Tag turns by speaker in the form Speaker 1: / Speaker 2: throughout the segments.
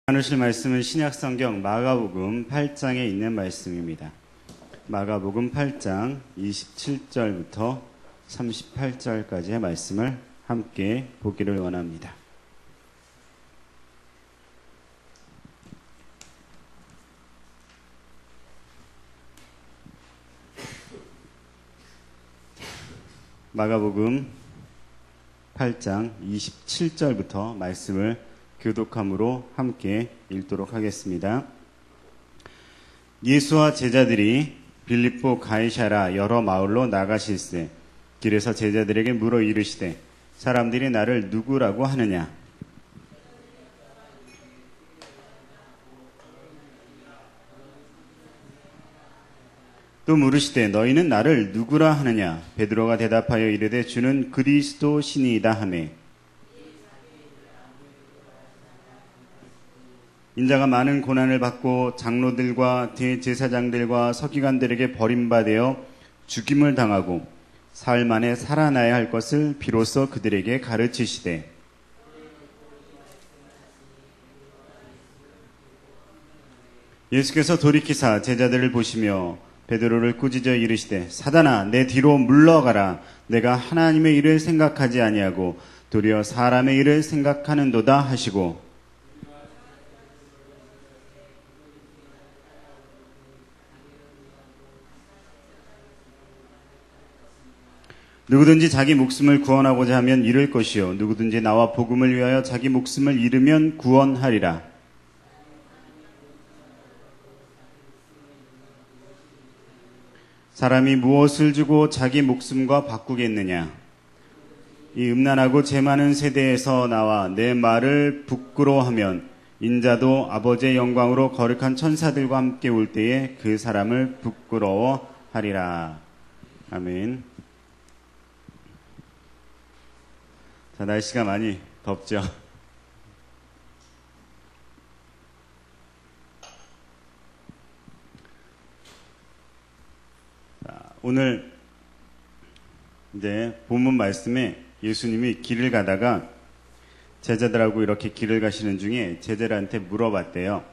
Speaker 1: 나누실 말씀은 신약성경 마가복음 8장에 있는 말씀입니다. 마가복음 8장 27절부터 38절까지의 말씀을 함께 보기를 원합니다. 마가복음 8장 27절부터 말씀을 교독함으로 함께 읽도록 하겠습니다. 예수와 제자들이 빌립보 가이사랴 여러 마을로 나가실세 길에서 제자들에게 물어 이르시되 사람들이 나를 누구라고 하느냐? 또 물으시되 너희는 나를 누구라 하느냐? 베드로가 대답하여 이르되 주는 그리스도시니이다 하매 인자가 많은 고난을 받고 장로들과 대제사장들과 서기관들에게 버림받아 죽임을 당하고 사흘 만에 살아나야 할 것을 비로소 그들에게 가르치시되 예수께서 돌이키사 제자들을 보시며 베드로를 꾸짖어 이르시되 사단아 내 뒤로 물러가라. 내가 하나님의 일을 생각하지 아니하고 도리어 사람의 일을 생각하는도다 하시고 누구든지 자기 목숨을 구원하고자 하면 잃을 것이요 누구든지 나와 복음을 위하여 자기 목숨을 잃으면 구원하리라. 사람이 무엇을 주고 자기 목숨과 바꾸겠느냐? 이 음란하고 죄 많은 세대에서 나와 내 말을 부끄러워하면 인자도 아버지의 영광으로 거룩한 천사들과 함께 올 때에 그 사람을 부끄러워하리라. 아멘. 자, 날씨가 많이 덥죠. 자, 오늘 이제 본문 말씀에 예수님이 길을 가다가 제자들하고 이렇게 길을 가시는 중에 제자들한테 물어봤대요.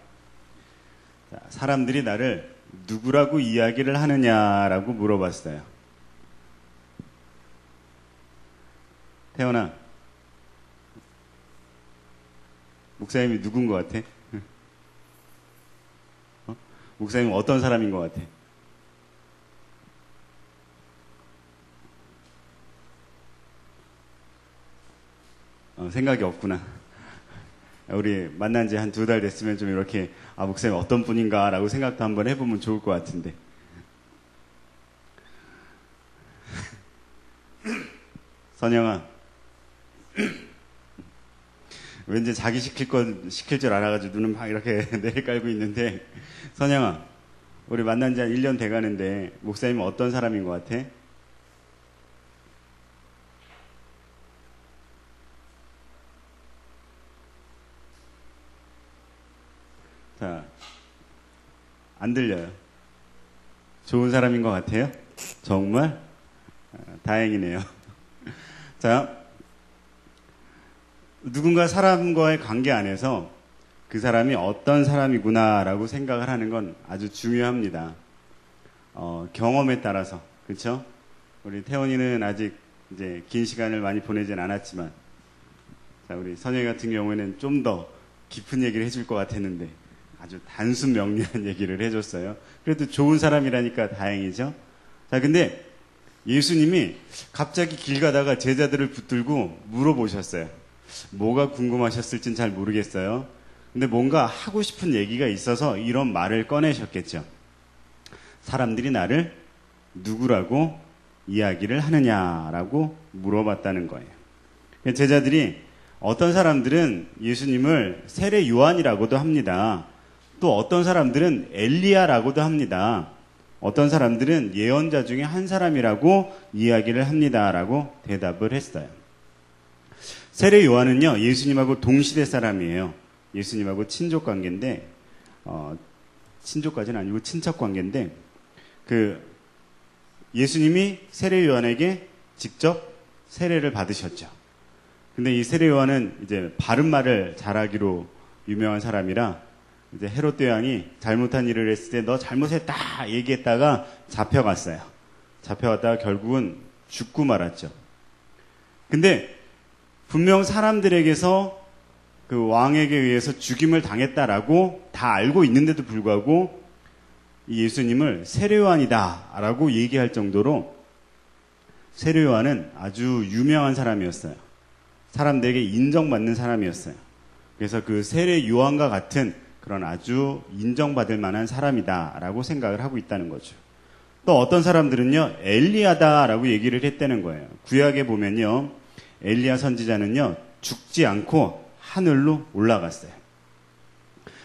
Speaker 1: 자, 사람들이 나를 누구라고 이야기를 하느냐라고 물어봤어요. 태연아, 목사님이 누군 것 같아? 목사님은 어떤 사람인 것 같아? 생각이 없구나. 우리 만난 지 한 2달 됐으면 좀 이렇게 목사님 어떤 분인가 라고 생각도 한번 해보면 좋을 것 같은데. 선영아, 왠지 자기 시킬 줄 알아가지고 눈은 막 이렇게 내리깔고 있는데, 선영아, 우리 만난 지 한 1년 돼가는데 목사님은 어떤 사람인 것 같아? 자, 안 들려요. 좋은 사람인 것 같아요? 정말? 다행이네요. 자, 누군가 사람과의 관계 안에서 그 사람이 어떤 사람이구나라고 생각을 하는 건 아주 중요합니다. 경험에 따라서, 그렇죠? 우리 태원이는 아직 이제 긴 시간을 많이 보내진 않았지만, 자, 우리 선영이 같은 경우에는 좀 더 깊은 얘기를 해줄 것 같았는데 아주 단순 명료한 얘기를 해줬어요. 그래도 좋은 사람이라니까 다행이죠. 자, 근데 예수님이 갑자기 길 가다가 제자들을 붙들고 물어보셨어요. 뭐가 궁금하셨을진 잘 모르겠어요. 근데 뭔가 하고 싶은 얘기가 있어서 이런 말을 꺼내셨겠죠. 사람들이 나를 누구라고 이야기를 하느냐라고 물어봤다는 거예요. 제자들이 어떤 사람들은 예수님을 세례 요한이라고도 합니다. 또 어떤 사람들은 엘리야라고도 합니다. 어떤 사람들은 예언자 중에 한 사람이라고 이야기를 합니다라고 대답을 했어요. 세례 요한은요, 예수님하고 동시대 사람이에요. 예수님하고 친족 관계인데, 친족까지는 아니고 친척 관계인데, 예수님이 세례 요한에게 직접 세례를 받으셨죠. 근데 이 세례 요한은 이제 바른 말을 잘하기로 유명한 사람이라 이제 헤롯 왕이 잘못한 일을 했을 때 너 잘못했다 얘기했다가 잡혀갔어요. 잡혀갔다가 결국은 죽고 말았죠. 근데 분명 사람들에게서 그 왕에게 의해서 죽임을 당했다라고 다 알고 있는데도 불구하고 이 예수님을 세례요한이다라고 얘기할 정도로 세례요한은 아주 유명한 사람이었어요. 사람들에게 인정받는 사람이었어요. 그래서 그 세례요한과 같은 그런 아주 인정받을 만한 사람이다라고 생각을 하고 있다는 거죠. 또 어떤 사람들은요, 엘리야다라고 얘기를 했다는 거예요. 구약에 보면요, 엘리야 선지자는요, 죽지 않고 하늘로 올라갔어요.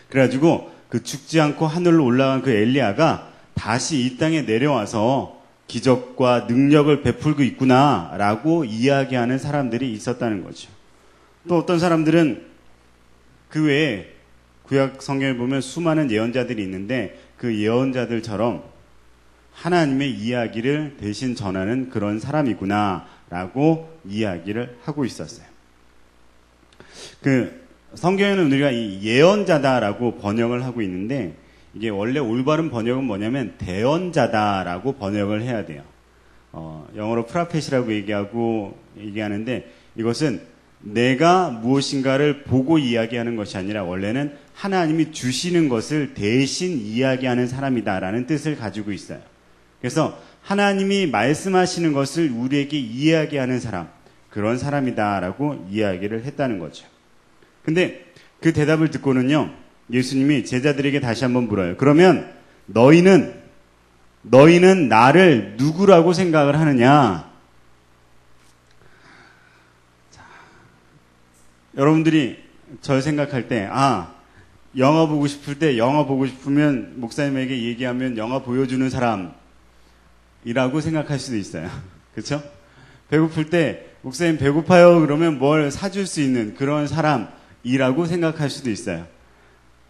Speaker 1: 그래가지고 그 죽지 않고 하늘로 올라간 그 엘리야가 다시 이 땅에 내려와서 기적과 능력을 베풀고 있구나라고 이야기하는 사람들이 있었다는 거죠. 또 어떤 사람들은 그 외에 구약 성경에 보면 수많은 예언자들이 있는데 그 예언자들처럼 하나님의 이야기를 대신 전하는 그런 사람이구나라고 이야기를 하고 있었어요. 그 성경에는 우리가 이 예언자다라고 번역을 하고 있는데 이게 원래 올바른 번역은 뭐냐면 대언자다라고 번역을 해야 돼요. 영어로 프라펫이라고 얘기하는데 이것은 내가 무엇인가를 보고 이야기하는 것이 아니라 원래는 하나님이 주시는 것을 대신 이야기하는 사람이다라는 뜻을 가지고 있어요. 그래서 하나님이 말씀하시는 것을 우리에게 이야기하는 사람, 그런 사람이다라고 이야기를 했다는 거죠. 근데 그 대답을 듣고는요, 예수님이 제자들에게 다시 한번 물어요. 그러면 너희는 나를 누구라고 생각을 하느냐? 자, 여러분들이 절 생각할 때, 영화 보고 싶을 때 영화 보고 싶으면 목사님에게 얘기하면 영화 보여주는 사람이라고 생각할 수도 있어요. 그렇죠? 배고플 때 목사님 배고파요 그러면 뭘 사줄 수 있는 그런 사람이라고 생각할 수도 있어요.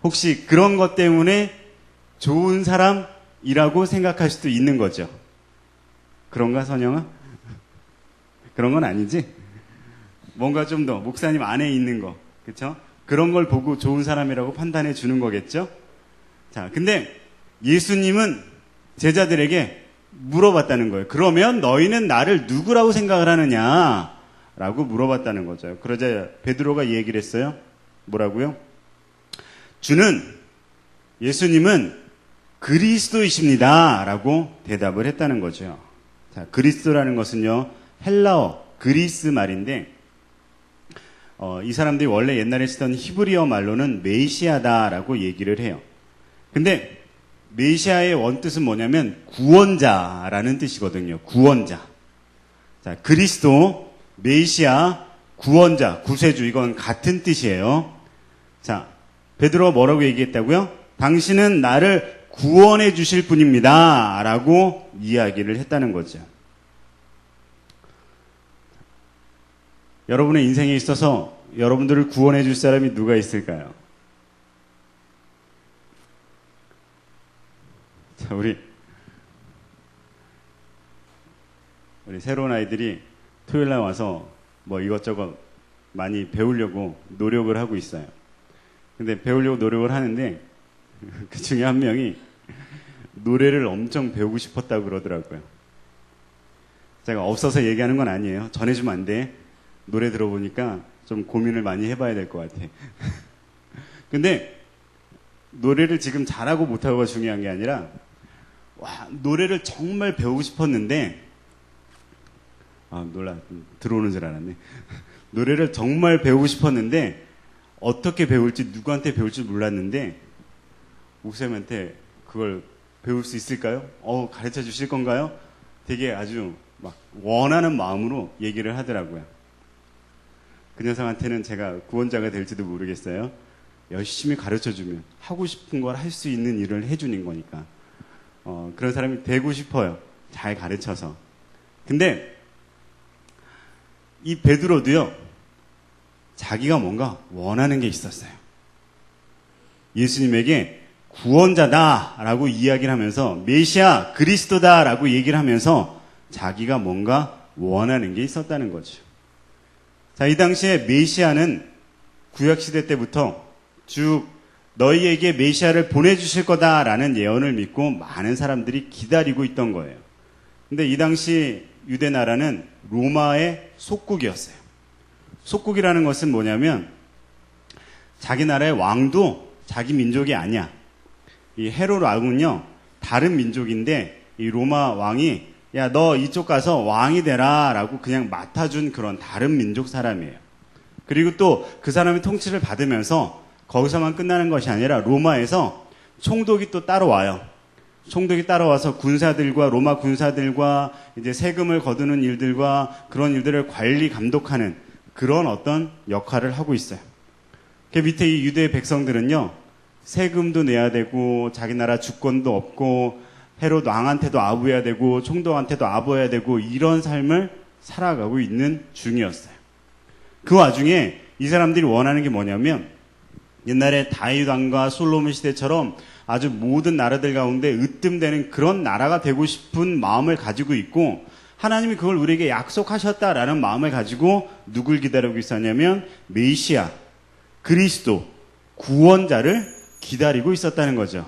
Speaker 1: 혹시 그런 것 때문에 좋은 사람이라고 생각할 수도 있는 거죠. 그런가, 선영아? 그런 건 아니지? 뭔가 좀 더 목사님 안에 있는 거, 그렇죠? 그런 걸 보고 좋은 사람이라고 판단해 주는 거겠죠? 자, 근데 예수님은 제자들에게 물어봤다는 거예요. 그러면 너희는 나를 누구라고 생각을 하느냐? 라고 물어봤다는 거죠. 그러자 베드로가 얘기를 했어요. 뭐라고요? 예수님은 그리스도이십니다. 라고 대답을 했다는 거죠. 자, 그리스도라는 것은요, 헬라어, 그리스 말인데, 이 사람들이 원래 옛날에 쓰던 히브리어 말로는 메시아다라고 얘기를 해요. 근데 메시아의 원뜻은 뭐냐면 구원자라는 뜻이거든요. 구원자. 자, 그리스도, 메시아, 구원자, 구세주, 이건 같은 뜻이에요. 자, 베드로가 뭐라고 얘기했다고요? 당신은 나를 구원해 주실 분입니다. 라고 이야기를 했다는 거죠. 여러분의 인생에 있어서 여러분들을 구원해 줄 사람이 누가 있을까요? 자, 우리 새로운 아이들이 토요일 날 와서 뭐 이것저것 많이 배우려고 노력을 하고 있어요. 근데 배우려고 노력을 하는데 그 중에 한 명이 노래를 엄청 배우고 싶었다고 그러더라고요. 제가 없어서 얘기하는 건 아니에요. 전해주면 안 돼. 노래 들어보니까 좀 고민을 많이 해봐야 될 것 같아. 근데 노래를 지금 잘하고 못하고가 중요한 게 아니라 노래를 정말 배우고 싶었는데 놀라 들어오는 줄 알았네. 노래를 정말 배우고 싶었는데 어떻게 배울지 누구한테 배울지 몰랐는데 목사님한테 그걸 배울 수 있을까요? 가르쳐 주실 건가요? 되게 아주 막 원하는 마음으로 얘기를 하더라고요. 그 녀석한테는 제가 구원자가 될지도 모르겠어요. 열심히 가르쳐주면 하고 싶은 걸 할 수 있는 일을 해주는 거니까 그런 사람이 되고 싶어요. 잘 가르쳐서. 근데 이 베드로도요, 자기가 뭔가 원하는 게 있었어요. 예수님에게 구원자다라고 이야기를 하면서 메시아 그리스도다라고 얘기를 하면서 자기가 뭔가 원하는 게 있었다는 거죠. 자, 이 당시에 메시아는 구약시대 때부터 쭉 너희에게 메시아를 보내주실 거다라는 예언을 믿고 많은 사람들이 기다리고 있던 거예요. 근데 이 당시 유대 나라는 로마의 속국이었어요. 속국이라는 것은 뭐냐면 자기 나라의 왕도 자기 민족이 아니야. 이 헤롯 왕은요, 다른 민족인데 이 로마 왕이 야, 너 이쪽 가서 왕이 되라 라고 그냥 맡아준 그런 다른 민족 사람이에요. 그리고 또 그 사람의 통치를 받으면서 거기서만 끝나는 것이 아니라 로마에서 총독이 또 따로 와요. 총독이 따라와서 군사들과 로마 군사들과 이제 세금을 거두는 일들과 그런 일들을 관리 감독하는 그런 어떤 역할을 하고 있어요. 그 밑에 이 유대 백성들은요, 세금도 내야 되고 자기 나라 주권도 없고 헤롯 왕한테도 아부해야 되고 총독한테도 아부해야 되고 이런 삶을 살아가고 있는 중이었어요. 그 와중에 이 사람들이 원하는 게 뭐냐면 옛날에 다윗 왕과 솔로몬 시대처럼 아주 모든 나라들 가운데 으뜸되는 그런 나라가 되고 싶은 마음을 가지고 있고 하나님이 그걸 우리에게 약속하셨다라는 마음을 가지고 누굴 기다리고 있었냐면 메시아, 그리스도, 구원자를 기다리고 있었다는 거죠.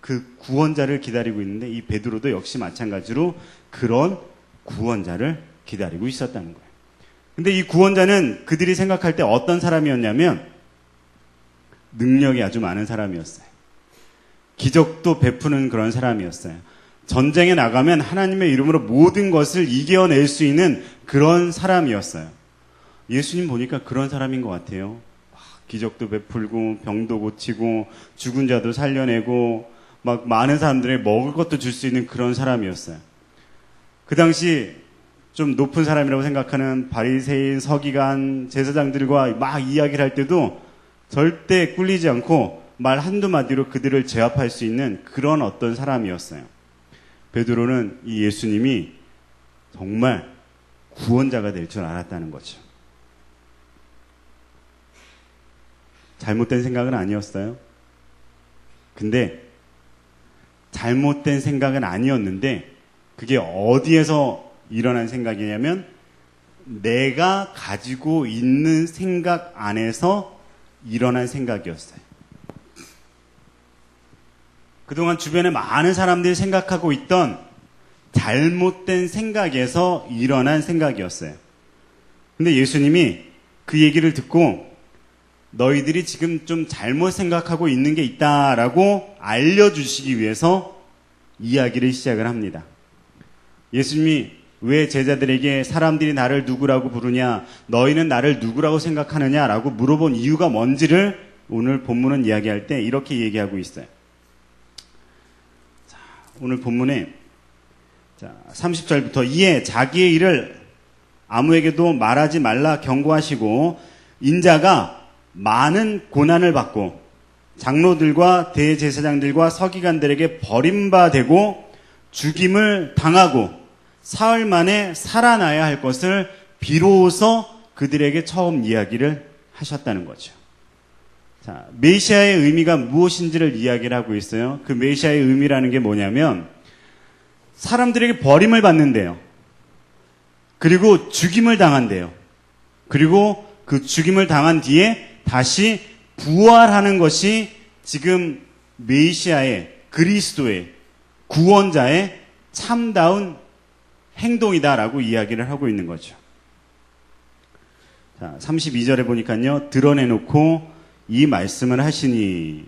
Speaker 1: 그 구원자를 기다리고 있는데 이 베드로도 역시 마찬가지로 그런 구원자를 기다리고 있었다는 거예요. 근데 이 구원자는 그들이 생각할 때 어떤 사람이었냐면 능력이 아주 많은 사람이었어요. 기적도 베푸는 그런 사람이었어요. 전쟁에 나가면 하나님의 이름으로 모든 것을 이겨낼 수 있는 그런 사람이었어요. 예수님 보니까 그런 사람인 것 같아요. 기적도 베풀고 병도 고치고 죽은 자도 살려내고 막 많은 사람들에게 먹을 것도 줄 수 있는 그런 사람이었어요. 그 당시 좀 높은 사람이라고 생각하는 바리새인, 서기관, 제사장들과 막 이야기를 할 때도 절대 꿀리지 않고 말 한두 마디로 그들을 제압할 수 있는 그런 어떤 사람이었어요. 베드로는 이 예수님이 정말 구원자가 될 줄 알았다는 거죠. 잘못된 생각은 아니었어요. 근데 잘못된 생각은 아니었는데 그게 어디에서 일어난 생각이냐면 내가 가지고 있는 생각 안에서 일어난 생각이었어요. 그동안 주변에 많은 사람들이 생각하고 있던 잘못된 생각에서 일어난 생각이었어요. 근데 예수님이 그 얘기를 듣고 너희들이 지금 좀 잘못 생각하고 있는 게 있다라고 알려주시기 위해서 이야기를 시작을 합니다. 예수님이 왜 제자들에게 사람들이 나를 누구라고 부르냐, 너희는 나를 누구라고 생각하느냐라고 물어본 이유가 뭔지를 오늘 본문은 이야기할 때 이렇게 얘기하고 있어요. 자, 오늘 본문에 30절부터 이에 자기의 일을 아무에게도 말하지 말라 경고하시고 인자가 많은 고난을 받고 장로들과 대제사장들과 서기관들에게 버림받되고 죽임을 당하고 사흘 만에 살아나야 할 것을 비로소 그들에게 처음 이야기를 하셨다는 거죠. 자, 메시아의 의미가 무엇인지를 이야기를 하고 있어요. 그 메시아의 의미라는 게 뭐냐면 사람들에게 버림을 받는데요. 그리고 죽임을 당한대요. 그리고 그 죽임을 당한 뒤에 다시 부활하는 것이 지금 메시아의, 그리스도의, 구원자의 참다운 행동이다라고 이야기를 하고 있는 거죠. 자, 32절에 보니까요, 드러내놓고 이 말씀을 하시니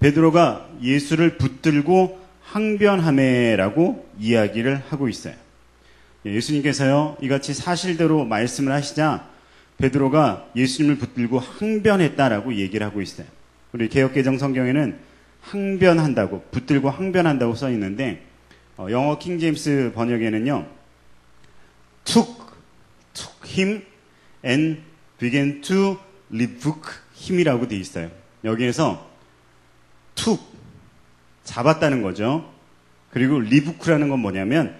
Speaker 1: 베드로가 예수를 붙들고 항변하매라고 이야기를 하고 있어요. 예수님께서요, 이같이 사실대로 말씀을 하시자 베드로가 예수님을 붙들고 항변했다라고 얘기를 하고 있어요. 우리 개역개정 성경에는 항변한다고, 붙들고 항변한다고 써 있는데 영어 킹제임스 번역에는요, took him and began to rebuke him이라고 돼 있어요. 여기에서 took, 잡았다는 거죠. 그리고 rebuke라는 건 뭐냐면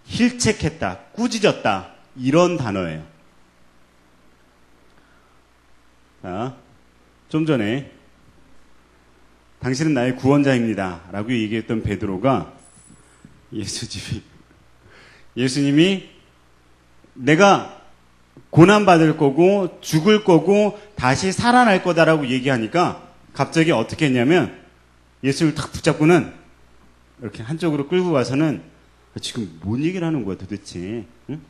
Speaker 1: 힐책했다, 꾸짖었다, 이런 단어예요. 자, 좀 전에 당신은 나의 구원자입니다 라고 얘기했던 베드로가 예수님이 내가 고난받을 거고 죽을 거고 다시 살아날 거다라고 얘기하니까 갑자기 어떻게 했냐면 예수를 탁 붙잡고는 이렇게 한쪽으로 끌고 가서는 지금 뭔 얘기를 하는 거야 도대체? 응?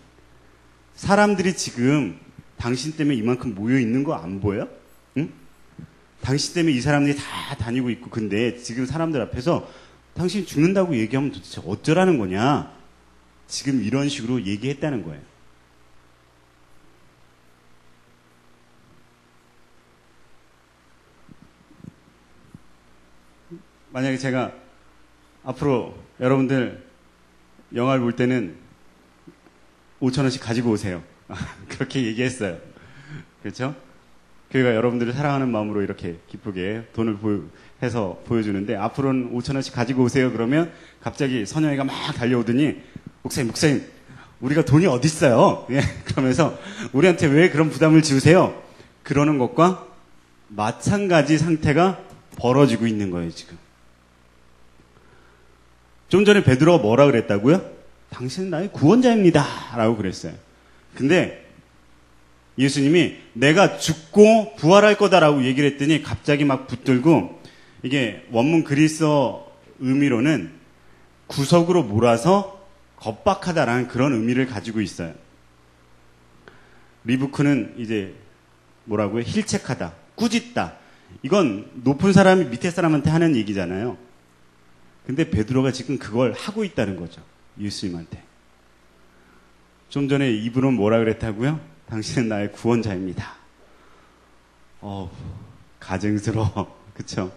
Speaker 1: 사람들이 지금 당신 때문에 이만큼 모여 있는 거 안 보여? 응? 당신 때문에 이 사람들이 다 다니고 있고 근데 지금 사람들 앞에서 당신 죽는다고 얘기하면 도대체 어쩌라는 거냐? 지금 이런 식으로 얘기했다는 거예요. 만약에 제가 앞으로 여러분들 영화를 볼 때는 5,000원씩 가지고 오세요. 그렇게 얘기했어요. 그렇죠? 교회가 여러분들을 사랑하는 마음으로 이렇게 기쁘게 돈을 해서 보여주는데 앞으로는 5,000원씩 가지고 오세요. 그러면 갑자기 선영이가 막 달려오더니 목사님 우리가 돈이 어딨어요? 예, 그러면서 우리한테 왜 그런 부담을 지우세요? 그러는 것과 마찬가지 상태가 벌어지고 있는 거예요, 지금. 좀 전에 베드로가 뭐라 그랬다고요? 당신은 나의 구원자입니다. 라고 그랬어요. 근데 예수님이 내가 죽고 부활할 거다라고 얘기를 했더니 갑자기 막 붙들고 이게 원문 그리스어 의미로는 구석으로 몰아서 겁박하다라는 그런 의미를 가지고 있어요. 리부크는 이제 뭐라고요? 힐책하다, 꾸짖다. 이건 높은 사람이 밑에 사람한테 하는 얘기잖아요. 근데 베드로가 지금 그걸 하고 있다는 거죠. 예수님한테. 좀 전에 이분은 뭐라 그랬다고요? 당신은 나의 구원자입니다. 가증스러워. 그쵸?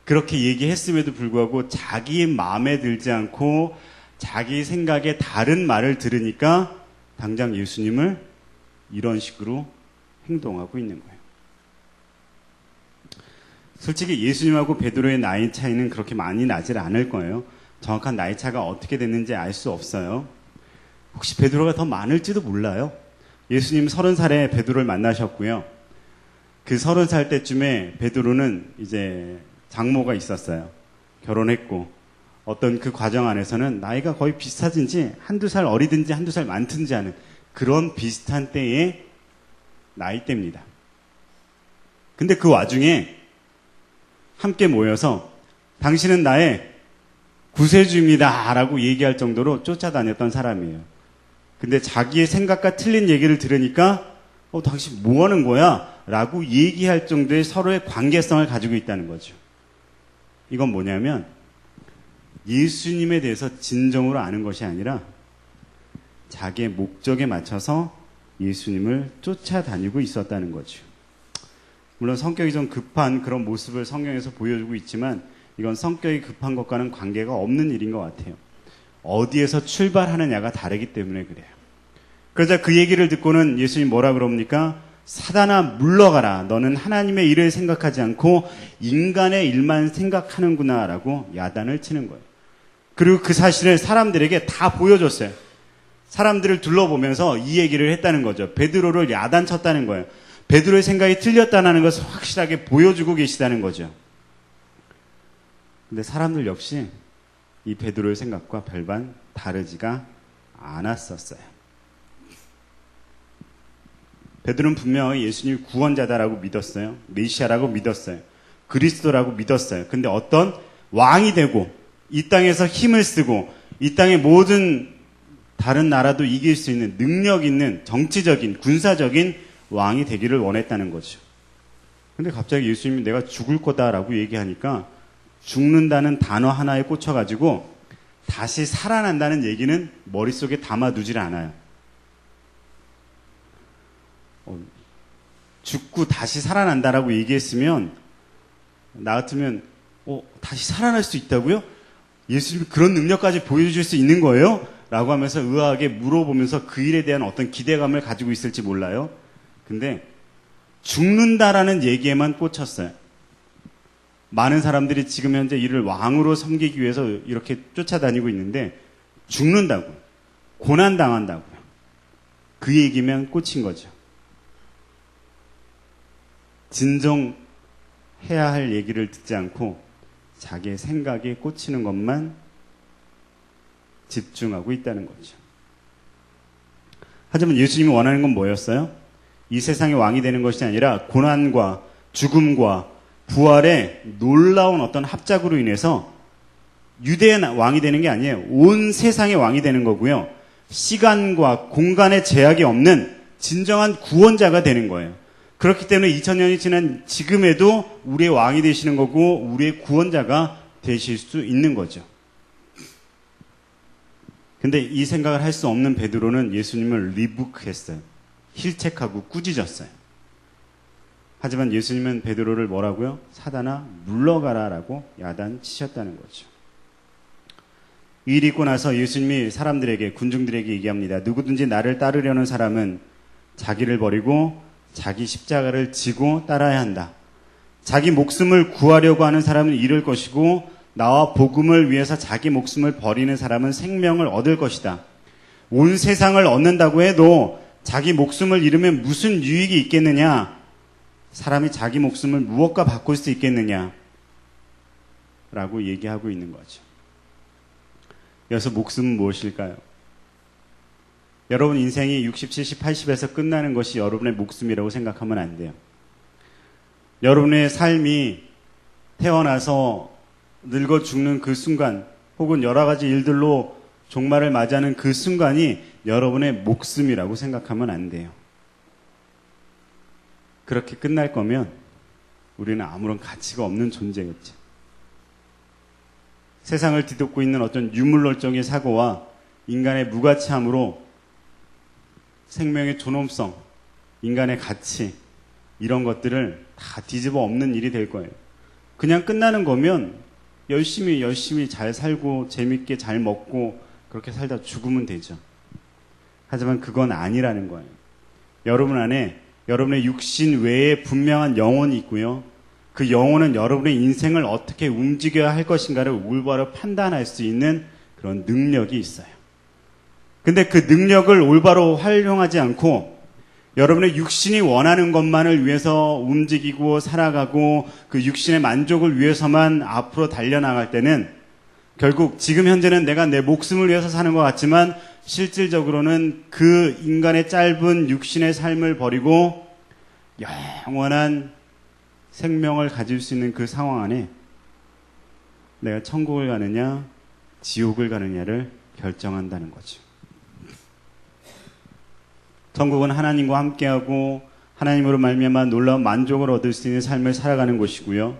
Speaker 1: 그렇게 얘기했음에도 불구하고 자기 마음에 들지 않고 자기 생각에 다른 말을 들으니까 당장 예수님을 이런 식으로 행동하고 있는 거예요. 솔직히 예수님하고 베드로의 나이 차이는 그렇게 많이 나질 않을 거예요. 정확한 나이 차가 어떻게 됐는지 알 수 없어요. 혹시 베드로가 더 많을지도 몰라요. 예수님 30살에 베드로를 만나셨고요. 그 30살 때쯤에 베드로는 이제 장모가 있었어요. 결혼했고 어떤 그 과정 안에서는 나이가 거의 비슷하든지 한두 살 어리든지 한두 살 많든지 하는 그런 비슷한 때의 나이대입니다. 근데 그 와중에 함께 모여서 당신은 나의 구세주입니다 라고 얘기할 정도로 쫓아다녔던 사람이에요. 근데 자기의 생각과 틀린 얘기를 들으니까 당신 뭐 하는 거야? 라고 얘기할 정도의 서로의 관계성을 가지고 있다는 거죠. 이건 뭐냐면 예수님에 대해서 진정으로 아는 것이 아니라 자기의 목적에 맞춰서 예수님을 쫓아다니고 있었다는 거죠. 물론 성격이 좀 급한 그런 모습을 성경에서 보여주고 있지만 이건 성격이 급한 것과는 관계가 없는 일인 것 같아요. 어디에서 출발하느냐가 다르기 때문에 그래요. 그러자 그 얘기를 듣고는 예수님 뭐라 그럽니까? 사단아 물러가라. 너는 하나님의 일을 생각하지 않고 인간의 일만 생각하는구나 라고 야단을 치는 거예요. 그리고 그 사실을 사람들에게 다 보여줬어요. 사람들을 둘러보면서 이 얘기를 했다는 거죠. 베드로를 야단쳤다는 거예요. 베드로의 생각이 틀렸다는 것을 확실하게 보여주고 계시다는 거죠. 근데 사람들 역시 이 베드로의 생각과 별반 다르지가 않았었어요. 베드로는 분명히 예수님이 구원자다라고 믿었어요. 메시아라고 믿었어요. 그리스도라고 믿었어요. 근데 어떤 왕이 되고 이 땅에서 힘을 쓰고 이 땅의 모든 다른 나라도 이길 수 있는 능력 있는 정치적인 군사적인 왕이 되기를 원했다는 거죠. 근데 갑자기 예수님이 내가 죽을 거다라고 얘기하니까 죽는다는 단어 하나에 꽂혀가지고 다시 살아난다는 얘기는 머릿속에 담아두질 않아요. 죽고 다시 살아난다라고 얘기했으면 나 같으면 다시 살아날 수 있다고요? 예수님이 그런 능력까지 보여주실 수 있는 거예요? 라고 하면서 의아하게 물어보면서 그 일에 대한 어떤 기대감을 가지고 있을지 몰라요. 근데 죽는다라는 얘기에만 꽂혔어요. 많은 사람들이 지금 현재 이를 왕으로 섬기기 위해서 이렇게 쫓아다니고 있는데 죽는다고, 고난당한다고요. 그 얘기면 꽂힌 거죠. 진정 해야 할 얘기를 듣지 않고 자기의 생각에 꽂히는 것만 집중하고 있다는 거죠. 하지만 예수님이 원하는 건 뭐였어요? 이 세상의 왕이 되는 것이 아니라 고난과 죽음과 부활의 놀라운 어떤 합작으로 인해서 유대의 왕이 되는 게 아니에요. 온 세상의 왕이 되는 거고요. 시간과 공간의 제약이 없는 진정한 구원자가 되는 거예요. 그렇기 때문에 2000년이 지난 지금에도 우리의 왕이 되시는 거고 우리의 구원자가 되실 수 있는 거죠. 근데 이 생각을 할 수 없는 베드로는 예수님을 리부크했어요. 힐책하고 꾸짖었어요. 하지만 예수님은 베드로를 뭐라고요? 사단아 물러가라 라고 야단치셨다는 거죠. 이 일이 있고 나서 예수님이 사람들에게, 군중들에게 얘기합니다. 누구든지 나를 따르려는 사람은 자기를 버리고 자기 십자가를 지고 따라야 한다. 자기 목숨을 구하려고 하는 사람은 잃을 것이고 나와 복음을 위해서 자기 목숨을 버리는 사람은 생명을 얻을 것이다. 온 세상을 얻는다고 해도 자기 목숨을 잃으면 무슨 유익이 있겠느냐? 사람이 자기 목숨을 무엇과 바꿀 수 있겠느냐? 라고 얘기하고 있는 거죠. 여기서 목숨은 무엇일까요? 여러분 인생이 60, 70, 80에서 끝나는 것이 여러분의 목숨이라고 생각하면 안 돼요. 여러분의 삶이 태어나서 늙어 죽는 그 순간 혹은 여러 가지 일들로 종말을 맞이하는 그 순간이 여러분의 목숨이라고 생각하면 안 돼요. 그렇게 끝날 거면 우리는 아무런 가치가 없는 존재겠죠. 세상을 뒤덮고 있는 어떤 유물론적인 사고와 인간의 무가치함으로 생명의 존엄성, 인간의 가치 이런 것들을 다 뒤집어 엎는 일이 될 거예요. 그냥 끝나는 거면 열심히 잘 살고 재밌게 잘 먹고 그렇게 살다 죽으면 되죠. 하지만 그건 아니라는 거예요. 여러분 안에 여러분의 육신 외에 분명한 영혼이 있고요. 그 영혼은 여러분의 인생을 어떻게 움직여야 할 것인가를 올바로 판단할 수 있는 그런 능력이 있어요. 근데 그 능력을 올바로 활용하지 않고 여러분의 육신이 원하는 것만을 위해서 움직이고 살아가고 그 육신의 만족을 위해서만 앞으로 달려나갈 때는 결국 지금 현재는 내가 내 목숨을 위해서 사는 것 같지만 실질적으로는 그 인간의 짧은 육신의 삶을 버리고 영원한 생명을 가질 수 있는 그 상황 안에 내가 천국을 가느냐 지옥을 가느냐를 결정한다는 거죠. 천국은 하나님과 함께하고 하나님으로 말미암아 놀라운 만족을 얻을 수 있는 삶을 살아가는 곳이고요.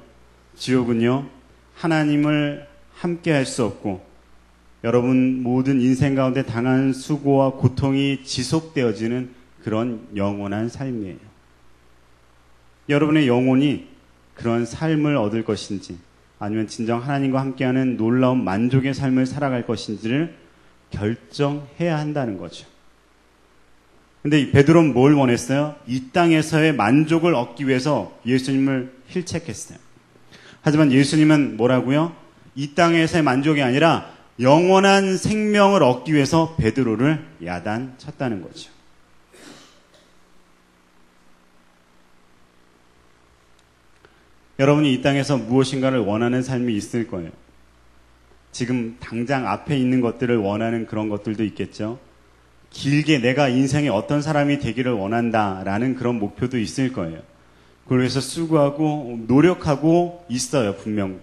Speaker 1: 지옥은요, 하나님을 함께할 수 없고 여러분 모든 인생 가운데 당한 수고와 고통이 지속되어지는 그런 영원한 삶이에요. 여러분의 영혼이 그런 삶을 얻을 것인지 아니면 진정 하나님과 함께하는 놀라운 만족의 삶을 살아갈 것인지를 결정해야 한다는 거죠. 근데 이 베드로는 뭘 원했어요? 이 땅에서의 만족을 얻기 위해서 예수님을 힐책했어요. 하지만 예수님은 뭐라고요? 이 땅에서의 만족이 아니라 영원한 생명을 얻기 위해서 베드로를 야단쳤다는 거죠. 여러분이 이 땅에서 무엇인가를 원하는 삶이 있을 거예요. 지금 당장 앞에 있는 것들을 원하는 그런 것들도 있겠죠. 길게 내가 인생에 어떤 사람이 되기를 원한다라는 그런 목표도 있을 거예요. 그래서 수고하고 노력하고 있어요, 분명.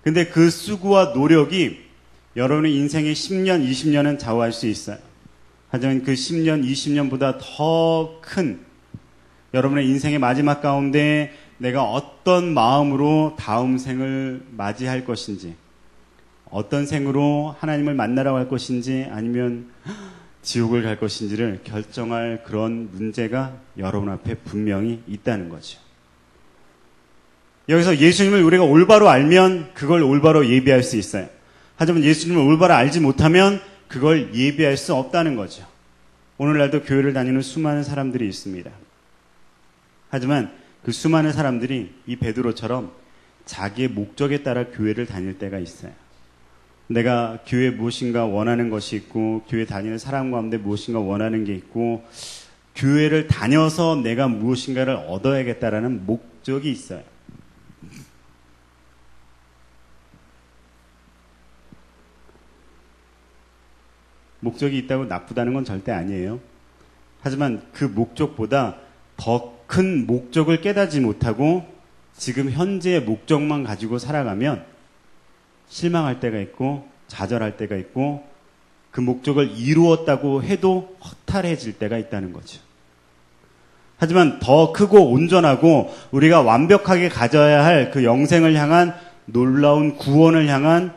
Speaker 1: 근데 그 수고와 노력이 여러분의 인생의 10년, 20년은 좌우할 수 있어요. 하지만 그 10년, 20년보다 더 큰 여러분의 인생의 마지막 가운데 내가 어떤 마음으로 다음 생을 맞이할 것인지, 어떤 생으로 하나님을 만나러 갈 것인지 아니면 지옥을 갈 것인지를 결정할 그런 문제가 여러분 앞에 분명히 있다는 거죠. 여기서 예수님을 우리가 올바로 알면 그걸 올바로 예비할 수 있어요. 하지만 예수님을 올바로 알지 못하면 그걸 예비할 수 없다는 거죠. 오늘날도 교회를 다니는 수많은 사람들이 있습니다. 하지만 그 수많은 사람들이 이 베드로처럼 자기의 목적에 따라 교회를 다닐 때가 있어요. 내가 교회에 무엇인가 원하는 것이 있고 교회 다니는 사람 가운데 무엇인가 원하는 게 있고 교회를 다녀서 내가 무엇인가를 얻어야겠다라는 목적이 있어요. 목적이 있다고 나쁘다는 건 절대 아니에요. 하지만 그 목적보다 더 큰 목적을 깨닫지 못하고 지금 현재의 목적만 가지고 살아가면 실망할 때가 있고 좌절할 때가 있고 그 목적을 이루었다고 해도 허탈해질 때가 있다는 거죠. 하지만 더 크고 온전하고 우리가 완벽하게 가져야 할 그 영생을 향한 놀라운 구원을 향한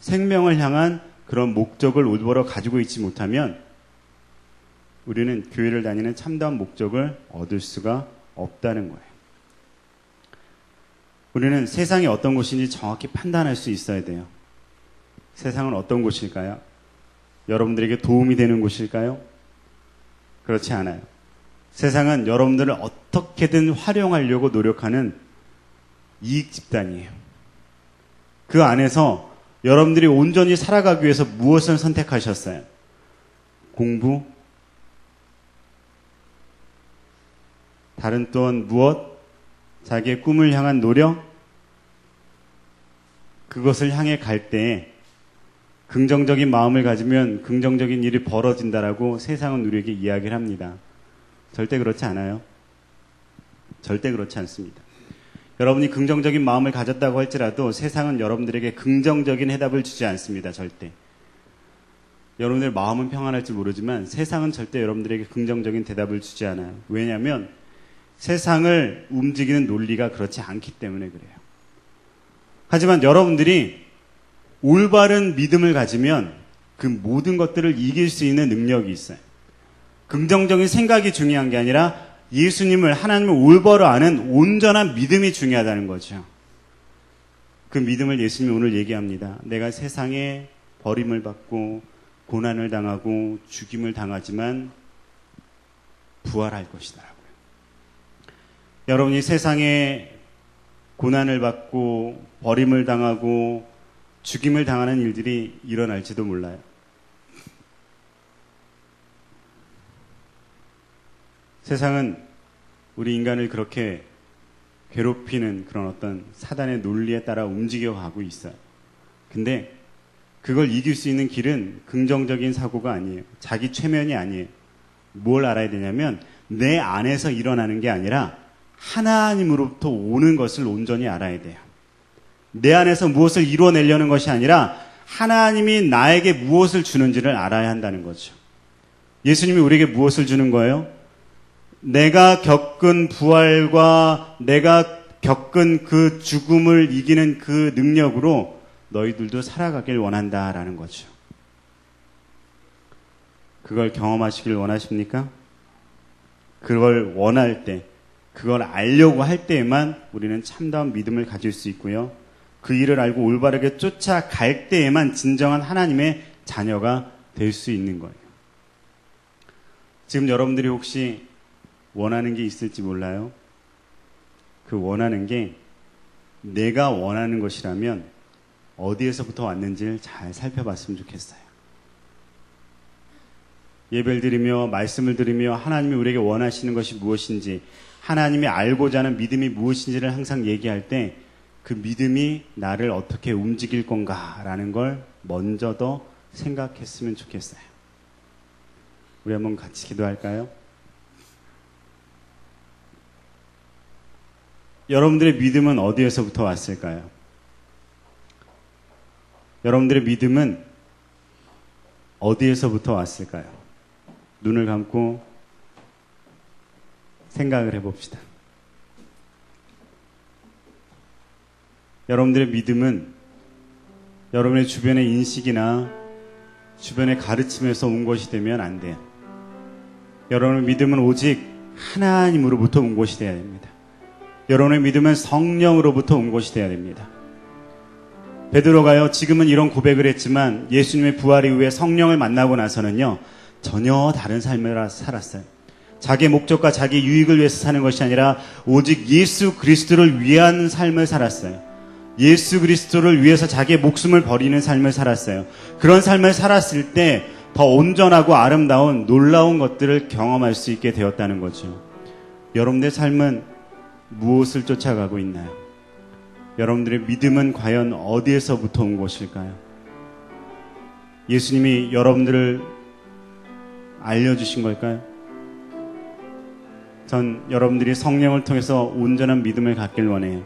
Speaker 1: 생명을 향한 그런 목적을 올바로 가지고 있지 못하면 우리는 교회를 다니는 참다운 목적을 얻을 수가 없다는 거예요. 우리는 세상이 어떤 곳인지 정확히 판단할 수 있어야 돼요. 세상은 어떤 곳일까요? 여러분들에게 도움이 되는 곳일까요? 그렇지 않아요. 세상은 여러분들을 어떻게든 활용하려고 노력하는 이익 집단이에요. 그 안에서 여러분들이 온전히 살아가기 위해서 무엇을 선택하셨어요? 공부? 다른 또한 무엇? 자기의 꿈을 향한 노력? 그것을 향해 갈 때에 긍정적인 마음을 가지면 긍정적인 일이 벌어진다라고 세상은 우리에게 이야기를 합니다. 절대 그렇지 않아요. 절대 그렇지 않습니다. 여러분이 긍정적인 마음을 가졌다고 할지라도 세상은 여러분들에게 긍정적인 해답을 주지 않습니다. 절대. 여러분들 마음은 평안할지 모르지만 세상은 절대 여러분들에게 긍정적인 대답을 주지 않아요. 왜냐하면 세상을 움직이는 논리가 그렇지 않기 때문에 그래요. 하지만 여러분들이 올바른 믿음을 가지면 그 모든 것들을 이길 수 있는 능력이 있어요. 긍정적인 생각이 중요한 게 아니라 예수님을, 하나님을 올바로 아는 온전한 믿음이 중요하다는 거죠. 그 믿음을 예수님이 오늘 얘기합니다. 내가 세상에 버림을 받고 고난을 당하고 죽임을 당하지만 부활할 것이더라고요. 여러분이 세상에 고난을 받고 버림을 당하고 죽임을 당하는 일들이 일어날지도 몰라요. 세상은 우리 인간을 그렇게 괴롭히는 그런 어떤 사단의 논리에 따라 움직여가고 있어요. 근데 그걸 이길 수 있는 길은 긍정적인 사고가 아니에요. 자기 최면이 아니에요. 뭘 알아야 되냐면 내 안에서 일어나는 게 아니라 하나님으로부터 오는 것을 온전히 알아야 돼요. 내 안에서 무엇을 이루어내려는 것이 아니라 하나님이 나에게 무엇을 주는지를 알아야 한다는 거죠. 예수님이 우리에게 무엇을 주는 거예요? 내가 겪은 부활과 내가 겪은 그 죽음을 이기는 그 능력으로 너희들도 살아가길 원한다라는 거죠. 그걸 경험하시길 원하십니까? 그걸 원할 때, 그걸 알려고 할 때에만 우리는 참다운 믿음을 가질 수 있고요. 그 일을 알고 올바르게 쫓아갈 때에만 진정한 하나님의 자녀가 될 수 있는 거예요. 지금 여러분들이 혹시 원하는 게 있을지 몰라요. 그 원하는 게 내가 원하는 것이라면 어디에서부터 왔는지를 잘 살펴봤으면 좋겠어요. 예배를 드리며 말씀을 드리며 하나님이 우리에게 원하시는 것이 무엇인지, 하나님이 알고자 하는 믿음이 무엇인지를 항상 얘기할 때 그 믿음이 나를 어떻게 움직일 건가라는 걸 먼저 더 생각했으면 좋겠어요. 우리 한번 같이 기도할까요? 여러분들의 믿음은 어디에서부터 왔을까요? 여러분들의 믿음은 어디에서부터 왔을까요? 눈을 감고 생각을 해봅시다. 여러분들의 믿음은 여러분의 주변의 인식이나 주변의 가르침에서 온 것이 되면 안 돼요. 여러분의 믿음은 오직 하나님으로부터 온 것이 되어야 됩니다. 여러분의 믿음은 성령으로부터 온 것이 되어야 됩니다. 베드로가요, 지금은 이런 고백을 했지만 예수님의 부활 이후에 성령을 만나고 나서는요, 전혀 다른 삶을 살았어요. 자기의 목적과 자기의 유익을 위해서 사는 것이 아니라 오직 예수 그리스도를 위한 삶을 살았어요. 예수 그리스도를 위해서 자기의 목숨을 버리는 삶을 살았어요. 그런 삶을 살았을 때 더 온전하고 아름다운 놀라운 것들을 경험할 수 있게 되었다는 거죠. 여러분들의 삶은 무엇을 쫓아가고 있나요? 여러분들의 믿음은 과연 어디에서부터 온 것일까요? 예수님이 여러분들을 알려주신 걸까요? 전 여러분들이 성령을 통해서 온전한 믿음을 갖길 원해요.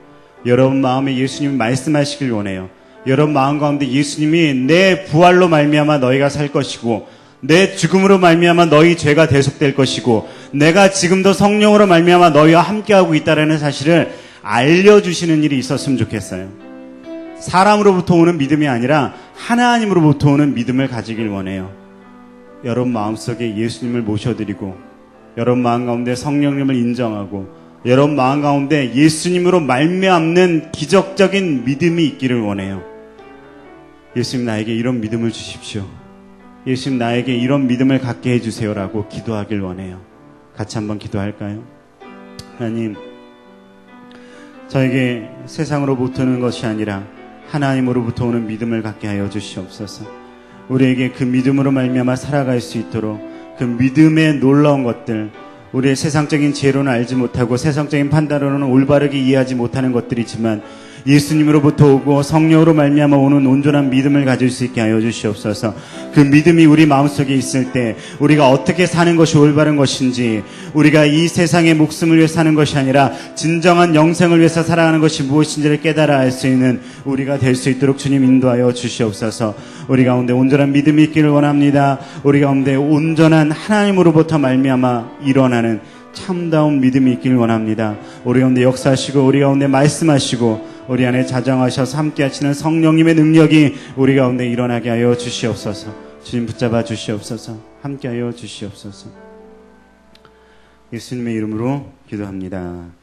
Speaker 1: 여러분 마음에 예수님이 말씀하시길 원해요. 여러분 마음 가운데 예수님이 내 부활로 말미암아 너희가 살 것이고 내 죽음으로 말미암아 너희 죄가 대속될 것이고 내가 지금도 성령으로 말미암아 너희와 함께하고 있다는 사실을 알려주시는 일이 있었으면 좋겠어요. 사람으로부터 오는 믿음이 아니라 하나님으로부터 오는 믿음을 가지길 원해요. 여러분 마음속에 예수님을 모셔드리고 여러분 마음 가운데 성령님을 인정하고 여러분 마음 가운데 예수님으로 말미암는 기적적인 믿음이 있기를 원해요. 예수님 나에게 이런 믿음을 주십시오. 예수님 나에게 이런 믿음을 갖게 해주세요라고 기도하길 원해요. 같이 한번 기도할까요? 하나님, 저에게 세상으로부터 오는 것이 아니라 하나님으로부터 오는 믿음을 갖게 하여 주시옵소서. 우리에게 그 믿음으로 말미암아 살아갈 수 있도록 그 믿음의 놀라운 것들, 우리의 세상적인 지혜로는 알지 못하고 세상적인 판단으로는 올바르게 이해하지 못하는 것들이지만 예수님으로부터 오고 성령으로 말미암아 오는 온전한 믿음을 가질 수 있게 하여 주시옵소서. 그 믿음이 우리 마음속에 있을 때 우리가 어떻게 사는 것이 올바른 것인지, 우리가 이 세상의 목숨을 위해 사는 것이 아니라 진정한 영생을 위해서 살아가는 것이 무엇인지를 깨달아 알 수 있는 우리가 될 수 있도록 주님 인도하여 주시옵소서. 우리 가운데 온전한 믿음이 있기를 원합니다. 우리 가운데 온전한 하나님으로부터 말미암아 일어나는 참다운 믿음이 있기를 원합니다. 우리 가운데 역사하시고 우리 가운데 말씀하시고 우리 안에 자정하셔서 함께 하시는 성령님의 능력이 우리 가운데 일어나게 하여 주시옵소서. 주님 붙잡아 주시옵소서. 함께 하여 주시옵소서. 예수님의 이름으로 기도합니다.